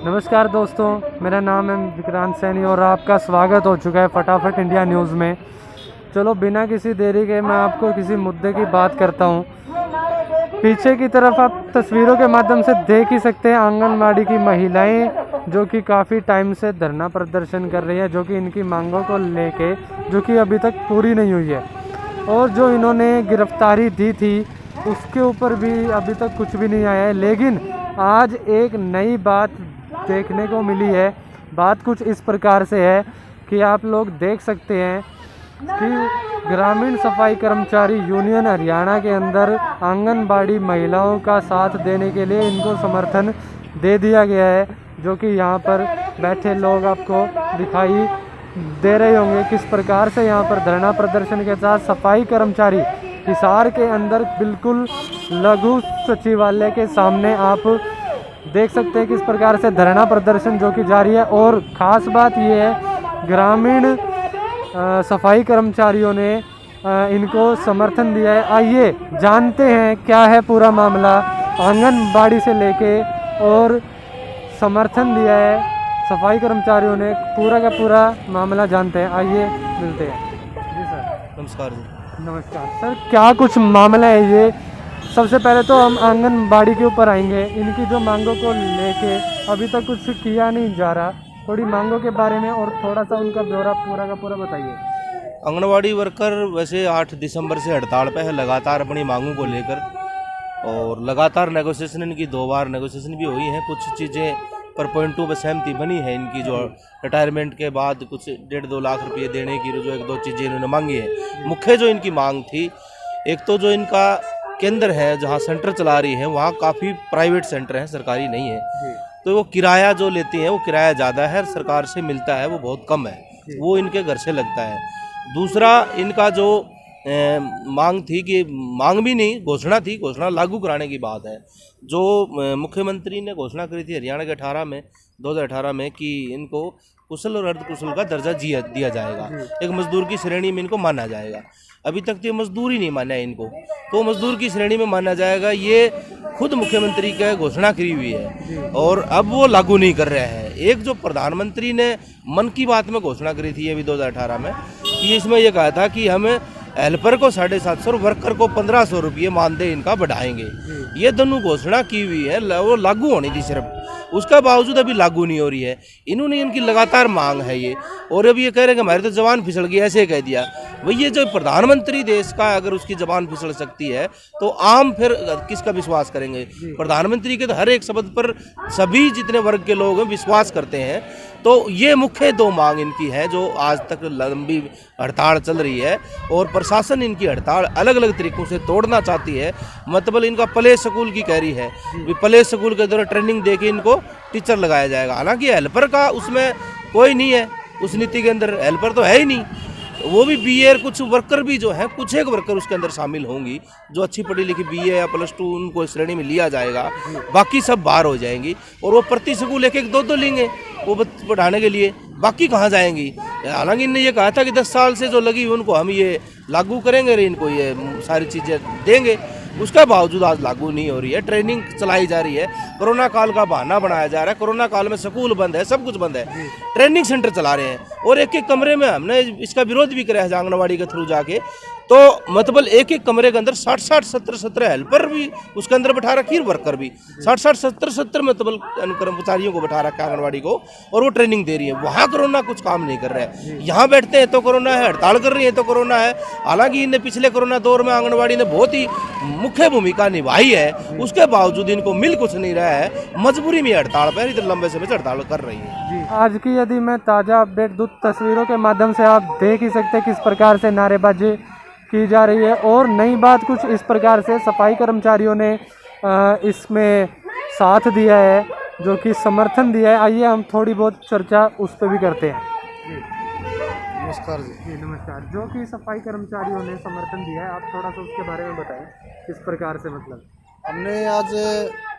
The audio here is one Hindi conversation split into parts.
नमस्कार दोस्तों, मेरा नाम है विक्रांत सैनी और आपका स्वागत हो चुका है फटाफट इंडिया न्यूज़ में। चलो बिना किसी देरी के मैं आपको किसी मुद्दे की बात करता हूँ। पीछे की तरफ आप तस्वीरों के माध्यम से देख ही सकते हैं आंगनबाड़ी की महिलाएं जो कि काफ़ी टाइम से धरना प्रदर्शन कर रही है, जो कि इनकी मांगों को लेके जो कि अभी तक पूरी नहीं हुई है। और जो इन्होंने गिरफ्तारी दी थी उसके ऊपर भी अभी तक कुछ भी नहीं आया है। लेकिन आज एक नई बात देखने को मिली है। बात कुछ इस प्रकार से है कि आप लोग देख सकते हैं कि ग्रामीण सफाई कर्मचारी यूनियन हरियाणा के अंदर आंगनबाड़ी महिलाओं का साथ देने के लिए इनको समर्थन दे दिया गया है, जो कि यहाँ पर बैठे लोग आपको दिखाई दे रहे होंगे किस प्रकार से यहाँ पर धरना प्रदर्शन के साथ सफाई कर्मचारी हिसार के अंदर बिल्कुल लघु सचिवालय के सामने आप देख सकते हैं किस प्रकार से धरना प्रदर्शन जो कि जारी है। और ख़ास बात ये है, ग्रामीण सफाई कर्मचारियों ने इनको समर्थन दिया है। आइए जानते हैं क्या है पूरा मामला। आंगनबाड़ी से लेके और समर्थन दिया है सफाई कर्मचारियों ने, पूरा का पूरा मामला जानते हैं। आइए मिलते हैं। जी सर। नमस्कार जी। नमस्कार सर, क्या कुछ मामला है ये? सबसे पहले तो हम आंगनबाड़ी के ऊपर आएंगे। इनकी जो मांगों को लेके अभी तक कुछ किया नहीं जा रहा, थोड़ी मांगों के बारे में और थोड़ा सा उनका ब्यौरा पूरा का पूरा बताइए। आंगनवाड़ी वर्कर वैसे 8 दिसंबर से हड़ताल पे है लगातार अपनी मांगों को लेकर, और लगातार नेगोशिएशन इनकी 2 बार नेगोशिएशन भी हुई है। कुछ चीज़ें पर पॉइंट टू पे सहमति बनी है इनकी, जो रिटायरमेंट के बाद कुछ 1.5-2 लाख रुपये देने की जो 1-2 चीज़ें इन्होंने मांगी है। मुख्य जो इनकी मांग थी, एक तो जो इनका केंद्र है जहाँ सेंटर चला रही है वहाँ काफ़ी प्राइवेट सेंटर हैं, सरकारी नहीं है, तो वो किराया जो लेती हैं वो किराया ज़्यादा है, सरकार से मिलता है वो बहुत कम है, वो इनके घर से लगता है। दूसरा इनका जो मांग थी कि मांग भी नहीं, घोषणा थी, घोषणा लागू कराने की बात है। जो मुख्यमंत्री ने घोषणा करी थी हरियाणा के 2018 में कि इनको कुशल और अर्धकुशल का दर्जा दिया जाएगा, एक मजदूर की श्रेणी में इनको माना जाएगा। अभी तक तो ये मजदूर ही नहीं माना है इनको, तो मजदूर की श्रेणी में माना जाएगा, ये खुद मुख्यमंत्री का घोषणा करी हुई है और अब वो लागू नहीं कर रहे हैं। एक जो प्रधानमंत्री ने मन की बात में घोषणा करी थी अभी 2018 में, कि इसमें यह कहा था कि हम हेल्पर को 750 और वर्कर को 1500 रुपये मानदेय इनका बढ़ाएंगे। ये दोनों घोषणा की हुई है, वो लागू होनी थी सिर्फ, उसका बावजूद अभी लागू नहीं हो रही है। इन्होंने इनकी लगातार मांग है ये, और अभी ये कह रहे हैं कि हमारे तो जबान फिसल गई, ऐसे कह दिया। वही ये जो प्रधानमंत्री देश का अगर उसकी जबान फिसल सकती है तो आम फिर किसका विश्वास करेंगे? प्रधानमंत्री के तो हर एक शब्द पर सभी जितने वर्ग के लोग हैं विश्वास करते हैं। तो ये मुख्य 2 मांग इनकी है जो आज तक लंबी हड़ताल चल रही है, और प्रशासन इनकी हड़ताल अलग अलग तरीकों से तोड़ना चाहती है। मतलब इनका प्ले स्कूल की कह रही है, प्ले स्कूल के दौरान ट्रेनिंग दे के इनको टीचर लगाया जाएगा। हालांकि हेल्पर का उसमें कोई नहीं है, उस नीति के अंदर हेल्पर तो है ही नहीं, वो भी बीए, कुछ वर्कर भी जो है, कुछ एक वर्कर उसके अंदर शामिल होंगी जो अच्छी पढ़ी लिखी बीए या +2 उनको श्रेणी में लिया जाएगा, बाकी सब बाहर हो जाएंगी। और वो प्रति स्कूल 1-2 लेंगे वो बढ़ाने के लिए, बाकी कहाँ जाएंगी? हालांकि इनने ये कहा था कि 10 साल से जो लगी हुई उनको हम ये लागू करेंगे, इनको ये सारी चीज़ें देंगे, उसका बावजूद आज लागू नहीं हो रही है। ट्रेनिंग चलाई जा रही है, कोरोना काल का बहाना बनाया जा रहा है। कोरोना काल में स्कूल बंद है, सब कुछ बंद है, ट्रेनिंग सेंटर चला रहे हैं, और एक कमरे में हमने इसका विरोध भी करा है आंगनबाड़ी के थ्रू जाके। तो मतलब एक कमरे के अंदर 60-60, 17-17 हेल्पर भी उसके अंदर बैठा रखी, वर्कर भी 60-60, 17-17 मतलब कर्मचारियों को बैठा रखा है आंगनबाड़ी को, और वो ट्रेनिंग दे रही है। वहाँ कोरोना कुछ काम नहीं कर रहा है, यहाँ बैठते हैं तो कोरोना है, हड़ताल कर रही है तो कोरोना है। हालांकि इनने पिछले कोरोना दौर में आंगनबाड़ी ने बहुत ही मुख्य भूमिका निभाई है, उसके बावजूद इनको मिल कुछ नहीं रहा है, मजबूरी में हड़ताल पर इधर लंबे समय से हड़ताल कर रही है। आज की यदि मैं ताज़ा अपडेट दूँ, तस्वीरों के माध्यम से आप देख ही सकते हैं किस प्रकार से नारेबाजी की जा रही है। और नई बात कुछ इस प्रकार से सफाई कर्मचारियों ने इसमें साथ दिया है, जो कि समर्थन दिया है। आइए हम थोड़ी बहुत चर्चा उस पर भी करते हैं। नमस्कार जी। नमस्कार। जो कि सफाई कर्मचारियों ने समर्थन दिया है, आप थोड़ा सा उसके बारे में बताएं किस प्रकार से। मतलब हमने आज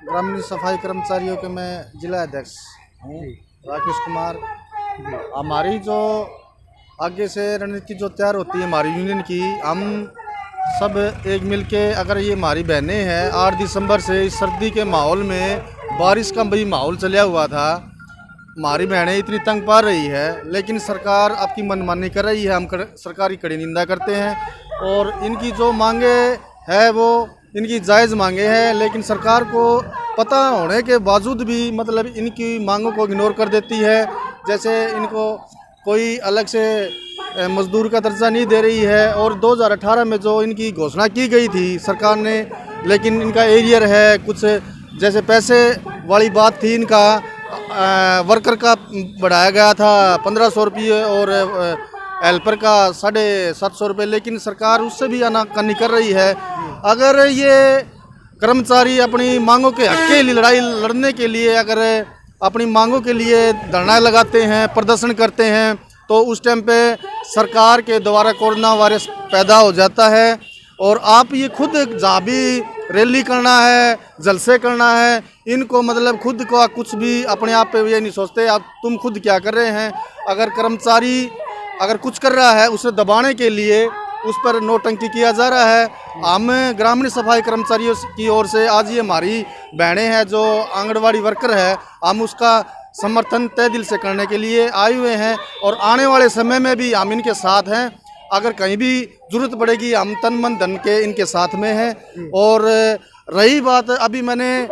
ग्रामीण सफाई कर्मचारियों के मैं जिला अध्यक्ष हूँ राकेश कुमार। हमारी जो आगे से रणनीति जो तैयार होती है हमारी यूनियन की, हम सब एक मिल के, अगर ये हमारी बहनें हैं 8 दिसंबर से इस सर्दी के माहौल में, बारिश का भी माहौल चला हुआ था, हमारी बहनें इतनी तंग पा रही है, लेकिन सरकार आपकी मनमानी कर रही है। हम सरकार की कड़ी निंदा करते हैं और इनकी जो मांगे है वो इनकी जायज़ मांगे हैं, लेकिन सरकार को पता होने के बावजूद भी मतलब इनकी मांगों को इग्नोर कर देती है। जैसे इनको कोई अलग से मजदूर का दर्जा नहीं दे रही है और 2018 में जो इनकी घोषणा की गई थी सरकार ने, लेकिन इनका एरियर है कुछ जैसे पैसे वाली बात थी, इनका वर्कर का बढ़ाया गया था 1500 रुपये और हेल्पर का 750 रुपये, लेकिन सरकार उससे भी आनाकानी कर रही है। अगर ये कर्मचारी अपनी मांगों के हक के लिए लड़ाई लड़ने के लिए अगर अपनी मांगों के लिए धरना लगाते हैं, प्रदर्शन करते हैं, तो उस टाइम पे सरकार के द्वारा कोरोना वायरस पैदा हो जाता है। और आप ये खुद जहाँ भी रैली करना है, जलसे करना है, इनको मतलब खुद को कुछ भी अपने आप पे ये नहीं सोचते आप तुम खुद क्या कर रहे हैं। अगर कर्मचारी अगर कुछ कर रहा है उसे दबाने के लिए उस पर नोटंकी किया जा रहा है। हम ग्रामीण सफाई कर्मचारियों की ओर से आज ये हमारी बहनें हैं जो आंगनवाड़ी वर्कर है, हम उसका समर्थन तय दिल से करने के लिए आए हुए हैं और आने वाले समय में भी हम इनके साथ हैं। अगर कहीं भी ज़रूरत पड़ेगी हम तन मन धन के इनके साथ में हैं। और रही बात, अभी मैंने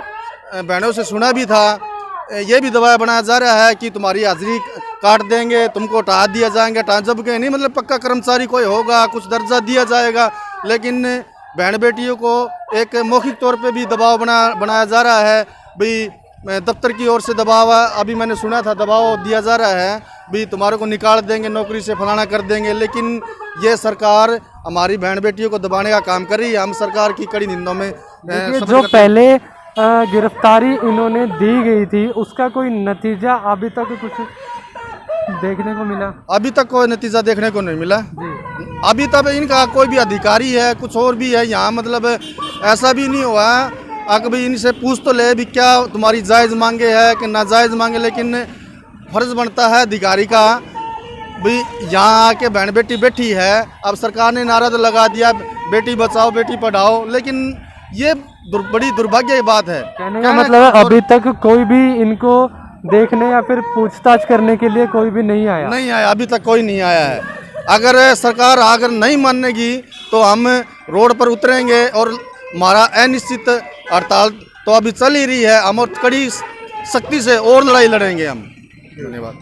बहनों से सुना भी था, ये भी दबाव बनाया जा रहा है कि तुम्हारी हाजिरी काट देंगे, तुमको हटा दिया जाएंगे, जब के नहीं मतलब पक्का कर्मचारी कोई होगा, कुछ दर्जा दिया जाएगा। लेकिन बहन बेटियों को एक मौखिक तौर पे भी दबाव बनाया जा रहा है। भाई दफ्तर की ओर से दबाव, अभी मैंने सुना था दबाव दिया जा रहा है भी तुम्हारे को निकाल देंगे नौकरी से, फलाना कर देंगे। लेकिन ये सरकार हमारी बहन बेटियों को दबाने का काम कर रही है। हम सरकार की कड़ी निंदा में जो पहले गिरफ्तारी इन्होंने दी गई थी उसका कोई नतीजा अभी तक कुछ देखने को मिला? अभी तक कोई नतीजा देखने को नहीं मिला जी। अभी तक इनका कोई भी अधिकारी है, कुछ और भी है यहाँ, मतलब ऐसा भी नहीं हुआ अगर भाई इनसे पूछ तो ले भी क्या तुम्हारी जायज़ मांगे है कि नाजायज़ मांगे। लेकिन फर्ज बनता है अधिकारी का भी यहाँ आके बहन बेटी बैठी है, अब सरकार ने नारा तो लगा दिया बेटी बचाओ बेटी पढ़ाओ, लेकिन ये बड़ी दुर्भाग्य की बात है। कहने का मतलब है अभी तक कोई भी इनको देखने या फिर पूछताछ करने के लिए कोई भी नहीं आया? नहीं आया, अभी तक कोई नहीं आया है। अगर सरकार अगर नहीं मानेगी तो हम रोड पर उतरेंगे और हमारा अनिश्चित हड़ताल तो अभी चल ही रही है, हम और कड़ी सख्ती से और लड़ाई लड़ेंगे हम। धन्यवाद।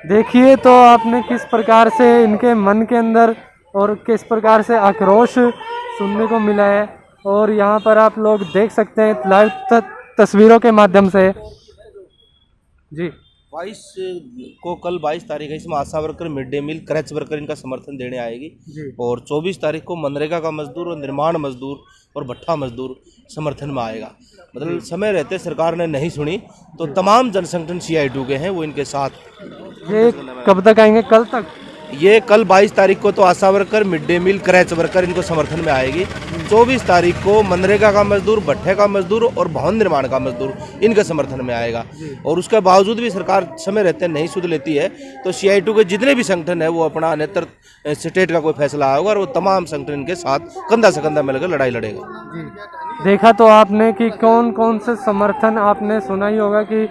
देखिए तो आपने किस प्रकार से इनके मन के अंदर और किस प्रकार से आक्रोश सुनने को मिला है, और यहाँ पर आप लोग देख सकते हैं लाइव तस्वीरों के माध्यम से जी। 22 को कल 22 तारीख है, इसमें ASHA worker, mid day meal, creche worker इनका समर्थन देने आएगी जी। और 24 तारीख को मनरेगा का मजदूर और निर्माण मजदूर और भट्ठा मजदूर समर्थन में आएगा। मतलब समय रहते सरकार ने नहीं सुनी तो तमाम जनसंगठन CI2 के हैं वो इनके साथ। ये कब तक आएंगे? कल तक? ये कल 22 तारीख को तो ASHA worker, mid day meal, creche worker इनको समर्थन में आएगी। 24 तारीख को मनरेगा का मजदूर, भट्ठे का मजदूर और भवन निर्माण का मजदूर इनके समर्थन में आएगा। और उसके बावजूद भी सरकार समय रहते नहीं सुध लेती है तो CI2 के जितने भी संगठन है वो अपना नेतृत्व स्टेट का कोई फैसला आएगा और वो तमाम संगठन इनके साथ कंधा से कंधा मिलकर लड़ाई लड़ेगा। देखा तो आपने कि कौन कौन से समर्थन, आपने सुना ही होगा कि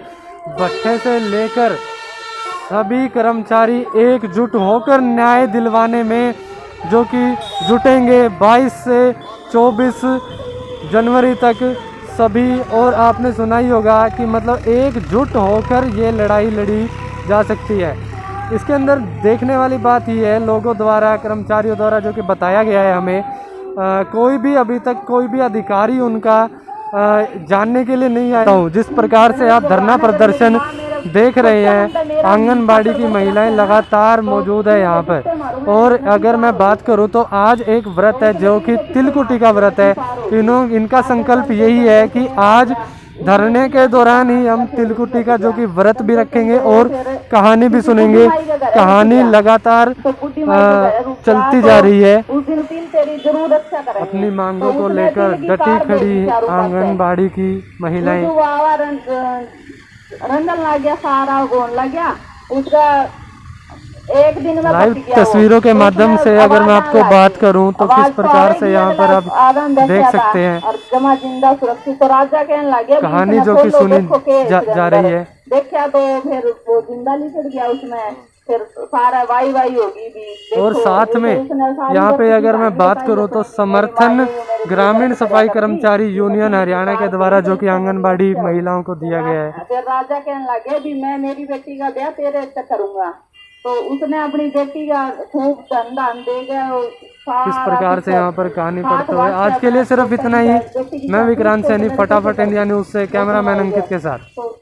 भट्ठे से लेकर सभी कर्मचारी एकजुट होकर न्याय दिलवाने में जो कि जुटेंगे 22 से 24 जनवरी तक सभी। और आपने सुना ही होगा कि मतलब एकजुट होकर ये लड़ाई लड़ी जा सकती है। इसके अंदर देखने वाली बात ये है, लोगों द्वारा, कर्मचारियों द्वारा जो कि बताया गया है हमें, कोई भी अभी तक कोई भी अधिकारी उनका जानने के लिए नहीं आया हूँ। जिस प्रकार से आप धरना प्रदर्शन देख रहे हैं, आंगनबाड़ी की महिलाएं लगातार मौजूद है यहाँ पर। और अगर मैं बात करूँ तो आज एक व्रत है जो कि तिलकुटी का व्रत है। इनका संकल्प यही है कि आज धरने के दौरान ही हम तिलकुटी का जो कि व्रत भी रखेंगे और कहानी भी सुनेंगे। कहानी लगातार चलती जा रही है। अपनी मांगों को लेकर डटी खड़ी आंगनबाड़ी की महिलाएं। रंजन लग गया, सारा गोन लग गया उसका एक दिन में। लाइव तस्वीरों के माध्यम से अगर मैं आपको बात करूं तो किस प्रकार से यहाँ पर आप देख सकते हैं और जमा जिंदा सुरक्षित तो राजा कहने लगे कहानी जो कि सुनी जा रही है। देखा तो फिर वो जिंदा लिपट गया उसमें, फिर सारा वाई वाई होगी भी। और साथ में यहाँ पे अगर मैं बात करूँ तो समर्थन ग्रामीण सफाई कर्मचारी यूनियन हरियाणा के द्वारा जो कि आंगनबाड़ी महिलाओं को दिया गया है। फिर राजा कहने लगे भी मैं मेरी बेटी का ब्याह तेरे से करूंगा, तो उसने अपनी बेटी का खूब धन धान दे गया। इस प्रकार से यहाँ पर कहानी पढ़ते हुए आज के लिए सिर्फ इतना ही। मैं विक्रांत सैनी, फटाफट इंडिया न्यूज से कैमरामैन अंकित के साथ।